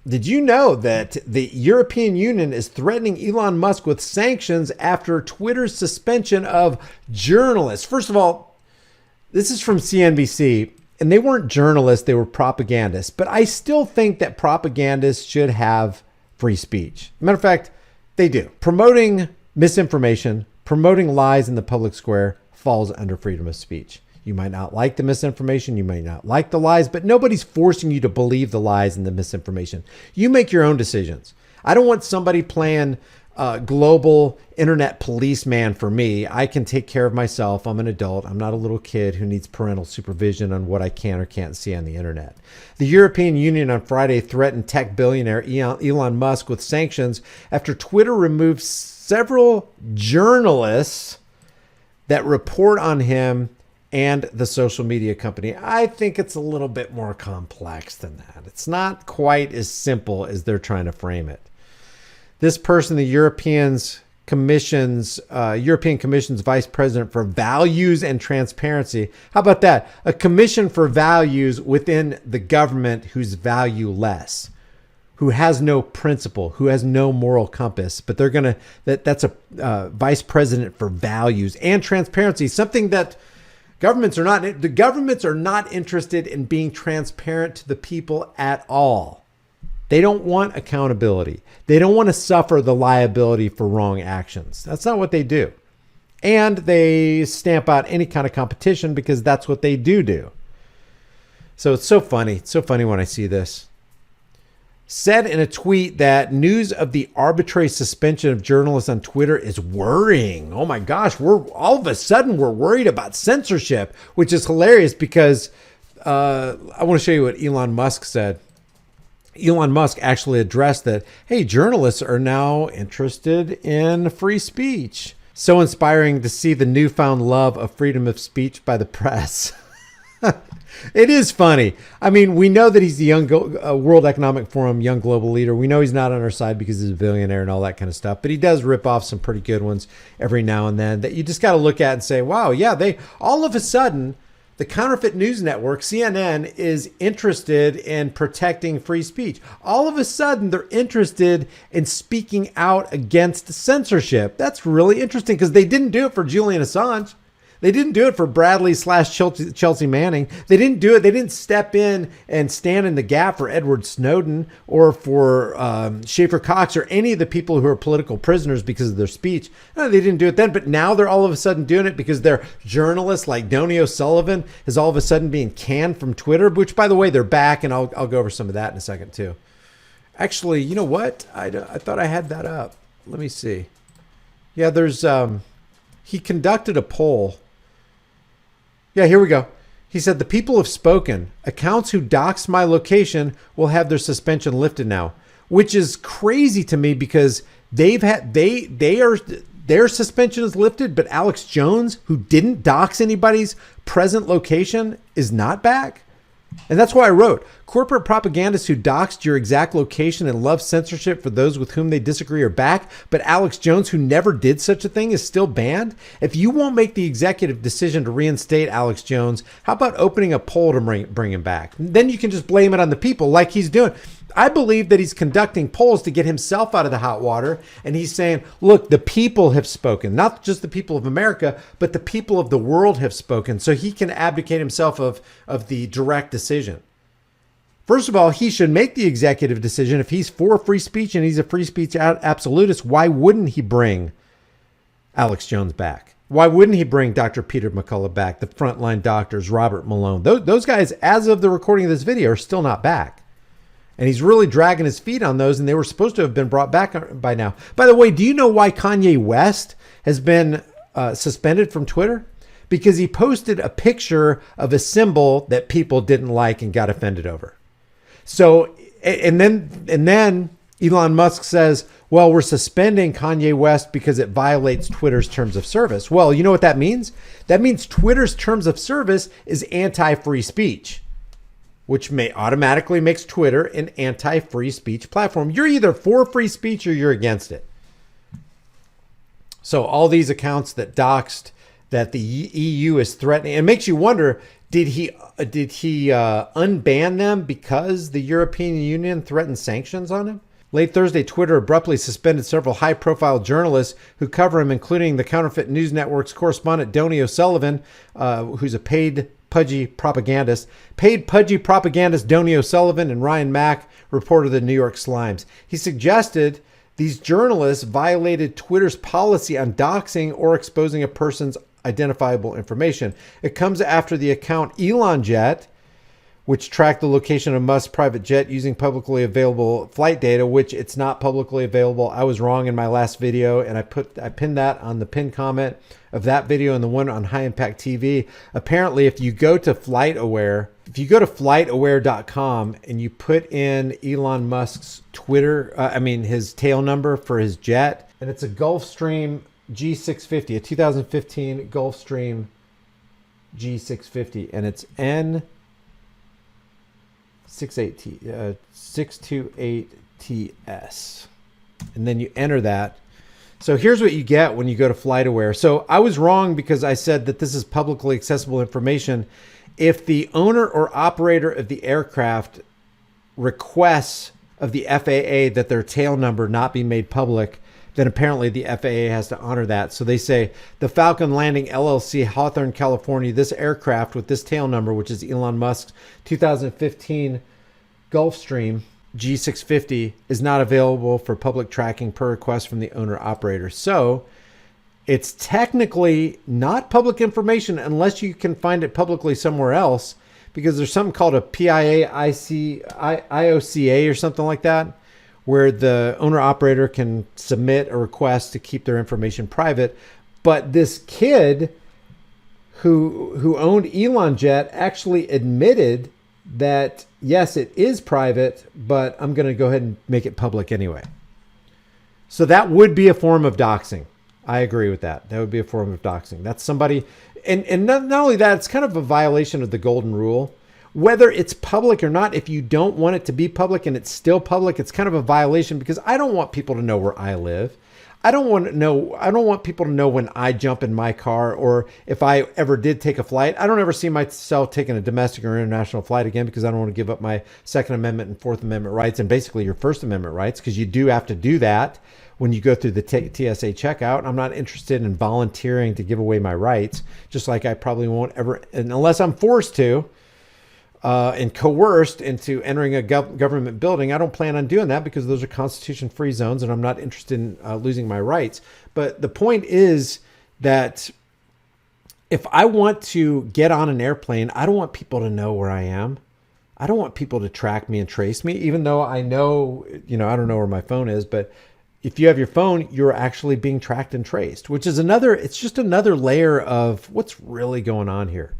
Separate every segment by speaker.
Speaker 1: Did you know that the European Union is threatening Elon Musk with sanctions after Twitter's suspension of journalists? First of all, this is from CNBC, and they weren't journalists, they were propagandists. But I still think that propagandists should have free speech. Matter of fact, they do. Promoting misinformation, promoting lies in the public square falls under freedom of speech. You might not like the misinformation. You might not like the lies, but nobody's forcing you to believe the lies and the misinformation. You make your own decisions. I don't want somebody playing global internet policeman for me. I can take care of myself. I'm an adult. I'm not a little kid who needs parental supervision on what I can or can't see on the internet. The European Union on Friday threatened tech billionaire Elon Musk with sanctions after Twitter removed several journalists that report on him and the social media company. I think it's a little bit more complex than that. It's not quite as simple as they're trying to frame it. This person, the European Commission's Vice President for Values and Transparency. How about that? A commission for values within the government who's valueless, who has no principle, who has no moral compass, but they're going to, that's a vice president for values and transparency, something that the governments are not interested in being transparent to the people at all. They don't want accountability. They don't want to suffer the liability for wrong actions. That's not what they do. And they stamp out any kind of competition because that's what they do. So it's so funny. It's so funny when I see this. Said in a tweet that news of the arbitrary suspension of journalists on Twitter is worrying. Oh my gosh, all of a sudden we're worried about censorship, which is hilarious because I want to show you what Elon Musk said. Elon Musk actually addressed that, hey, journalists are now interested in free speech. So inspiring to see the newfound love of freedom of speech by the press. It is funny. I mean, we know that he's the young World Economic Forum, young global leader. We know he's not on our side because he's a billionaire and all that kind of stuff. But he does rip off some pretty good ones every now and then that you just got to look at and say, wow, yeah, they all of a sudden, the counterfeit news network, CNN, is interested in protecting free speech. All of a sudden, they're interested in speaking out against censorship. That's really interesting because they didn't do it for Julian Assange. They didn't do it for Bradley/Chelsea Manning. They didn't do it. They didn't step in and stand in the gap for Edward Snowden or for Schaefer Cox or any of the people who are political prisoners because of their speech. No, they didn't do it then, but now they're all of a sudden doing it because their journalists like Donny O'Sullivan is all of a sudden being canned from Twitter, which, by the way, they're back, and I'll go over some of that in a second too. Actually, you know what? I thought I had that up. Let me see. Yeah, there's he conducted a poll. Yeah, here we go. He said, the people have spoken. Accounts who doxed my location will have their suspension lifted now, which is crazy to me because their suspension is lifted, but Alex Jones, who didn't dox anybody's present location, is not back. And that's why I wrote, corporate propagandists who doxed your exact location and love censorship for those with whom they disagree are back, but Alex Jones, who never did such a thing, is still banned. If you won't make the executive decision to reinstate Alex Jones, how about opening a poll to bring him back? Then you can just blame it on the people like he's doing. I believe that he's conducting polls to get himself out of the hot water. And he's saying, look, the people have spoken, not just the people of America, but the people of the world have spoken. So he can abdicate himself of the direct decision. First of all, he should make the executive decision. If he's for free speech and he's a free speech absolutist, why wouldn't he bring Alex Jones back? Why wouldn't he bring Dr. Peter McCullough back, the frontline doctors, Robert Malone? Those guys, as of the recording of this video, are still not back. And he's really dragging his feet on those, and they were supposed to have been brought back by now. By the way, do you know why Kanye West has been suspended from Twitter? Because he posted a picture of a symbol that people didn't like and got offended over. So, and then Elon Musk says, well, we're suspending Kanye West because it violates Twitter's terms of service. Well, you know what that means? That means Twitter's terms of service is anti-free speech, which may automatically makes Twitter an anti-free speech platform. You're either for free speech or you're against it. So all these accounts that doxed, that the EU is threatening, it makes you wonder, Did he unban them because the European Union threatened sanctions on him? Late Thursday, Twitter abruptly suspended several high-profile journalists who cover him, including the Counterfeit News Network's correspondent Donny O'Sullivan, who's a paid pudgy propagandist. Paid pudgy propagandist Donny O'Sullivan and Ryan Mack, reporter of the New York Slimes. He suggested these journalists violated Twitter's policy on doxing or exposing a person's identifiable information. It comes after the account Elon Jet, which tracked the location of Musk's private jet using publicly available flight data, which it's not publicly available. I was wrong in my last video, and I pinned that on the pinned comment of that video and the one on High Impact TV. Apparently, if you go to flightaware.com and you put in Elon Musk's his tail number for his jet, and it's a Gulfstream G650, a 2015 Gulfstream G650, and it's N628TS, and then you enter that. So here's what you get when you go to FlightAware. So I was wrong because I said that this is publicly accessible information. If the owner or operator of the aircraft requests of the FAA that their tail number not be made public, then apparently the FAA has to honor that. So they say the Falcon Landing LLC, Hawthorne, California, this aircraft with this tail number, which is Elon Musk's 2015 Gulfstream G650, is not available for public tracking per request from the owner operator. So it's technically not public information unless you can find it publicly somewhere else, because there's something called a IOCA or something like that, where the owner operator can submit a request to keep their information private. But this kid who owned Elon Jet actually admitted that, yes, it is private, but I'm going to go ahead and make it public anyway. So that would be a form of doxing. I agree with that. That would be a form of doxing. That's somebody, and not only that, it's kind of a violation of the golden rule. Whether it's public or not, if you don't want it to be public and it's still public, it's kind of a violation, because I don't want people to know where I live. I don't want people to know when I jump in my car, or if I ever did take a flight. I don't ever see myself taking a domestic or international flight again, because I don't want to give up my Second Amendment and Fourth Amendment rights, and basically your First Amendment rights, because you do have to do that when you go through the TSA checkout. I'm not interested in volunteering to give away my rights, just like I probably won't ever, unless I'm forced to, and coerced into entering a government building. I don't plan on doing that, because those are Constitution-free zones, and I'm not interested in losing my rights. But the point is that if I want to get on an airplane, I don't want people to know where I am. I don't want people to track me and trace me, even though I know, I don't know where my phone is, but if you have your phone, you're actually being tracked and traced, which is it's just another layer of what's really going on here.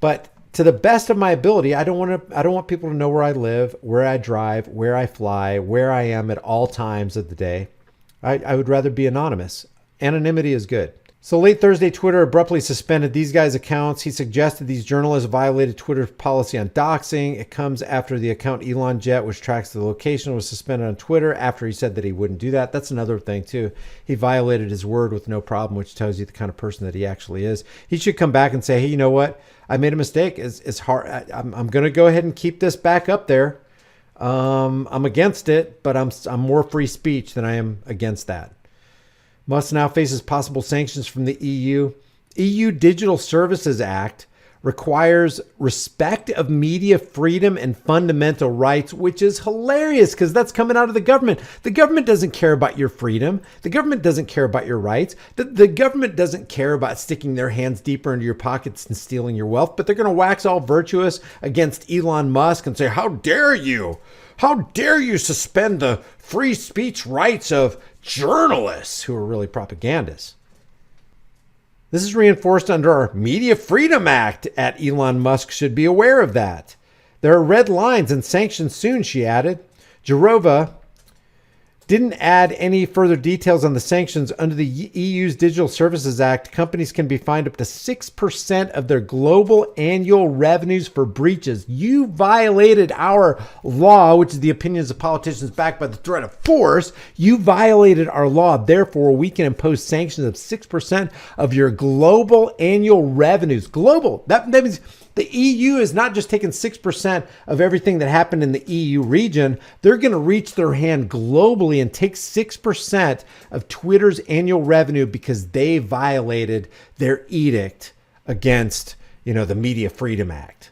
Speaker 1: But to the best of my ability, I don't want people to know where I live, where I drive, where I fly, where I am at all times of the day. I would rather be anonymous. Anonymity is good. So late Thursday, Twitter abruptly suspended these guys' accounts. He suggested these journalists violated Twitter's policy on doxing. It comes after the account Elon Jet, which tracks the location, was suspended on Twitter after he said that he wouldn't do that. That's another thing too. He violated his word with no problem, which tells you the kind of person that he actually is. He should come back and say, hey, you know what? I made a mistake. It's hard. I'm going to go ahead and keep this back up there. I'm against it, but I'm more free speech than I am against that. Musk now faces possible sanctions from the EU. EU Digital Services Act requires respect of media freedom and fundamental rights, which is hilarious because that's coming out of the government. The government doesn't care about your freedom. The government doesn't care about your rights. The government doesn't care about sticking their hands deeper into your pockets and stealing your wealth, but they're going to wax all virtuous against Elon Musk and say, how dare you? How dare you suspend the free speech rights of journalists who are really propagandists? This is reinforced under our Media Freedom Act. Elon Musk should be aware of that. There are red lines and sanctions soon, she added. Jourova didn't add any further details on the sanctions. Under the EU's Digital Services Act, companies can be fined up to 6% of their global annual revenues for breaches. You violated our law, which is the opinions of politicians backed by the threat of force. You violated our law. Therefore, we can impose sanctions of 6% of your global annual revenues. Global. That means The EU is not just taking 6% of everything that happened in the EU region. They're going to reach their hand globally and take 6% of Twitter's annual revenue because they violated their edict against, the Media Freedom Act.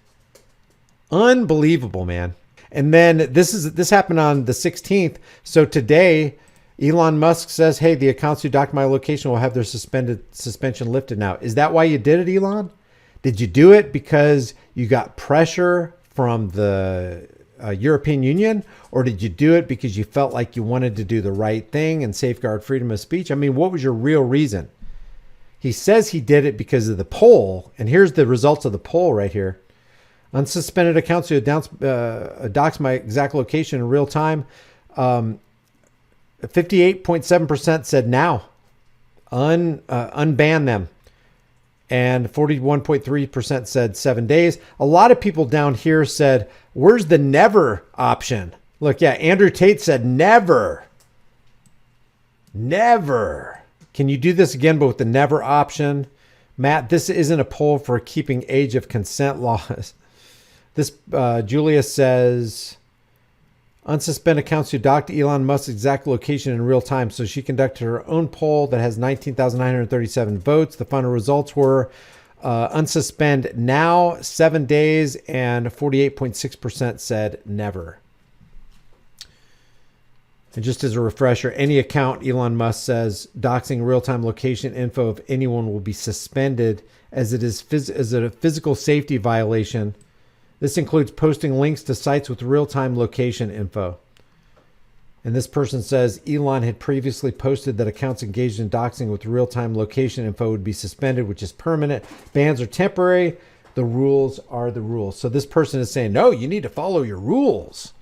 Speaker 1: Unbelievable, man. And then this happened on the 16th. So today, Elon Musk says, hey, the accounts who docked my location will have their suspension lifted now. Is that why you did it, Elon? Did you do it because you got pressure from the European Union? Or did you do it because you felt like you wanted to do the right thing and safeguard freedom of speech? I mean, what was your real reason? He says he did it because of the poll. And here's the results of the poll right here. Unsuspended accounts who doxed my exact location in real time. 58.7% said now. Unban them. And 41.3% said 7 days. A lot of people down here said, where's the never option? Look, yeah, Andrew Tate said never. Never. Can you do this again, but with the never option? Matt, this isn't a poll for keeping age of consent laws. This, Julia says, unsuspend accounts who docked Elon Musk's exact location in real time. So she conducted her own poll that has 19,937 votes. The final results were unsuspend now, 7 days, and 48.6% said never. And just as a refresher, any account, Elon Musk says, doxing real-time location info of anyone will be suspended as it is a physical safety violation. This includes posting links to sites with real-time location info. And this person says Elon had previously posted that accounts engaged in doxing with real-time location info would be suspended, which is permanent. Bans are temporary. The rules are the rules. So this person is saying, no, you need to follow your rules.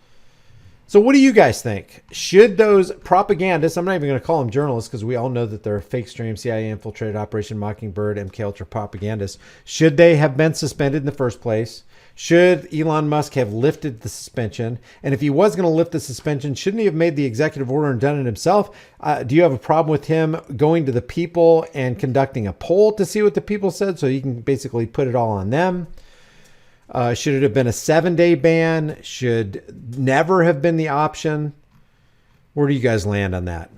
Speaker 1: So what do you guys think? Should those propagandists, I'm not even going to call them journalists because we all know that they're fake stream, CIA infiltrated, Operation Mockingbird, MK Ultra propagandists. Should they have been suspended in the first place? Should Elon Musk have lifted the suspension? And if he was going to lift the suspension, shouldn't he have made the executive order and done it himself? Do you have a problem with him going to the people and conducting a poll to see what the people said so you can basically put it all on them? Should it have been a 7-day ban? Should never have been the option? Where do you guys land on that?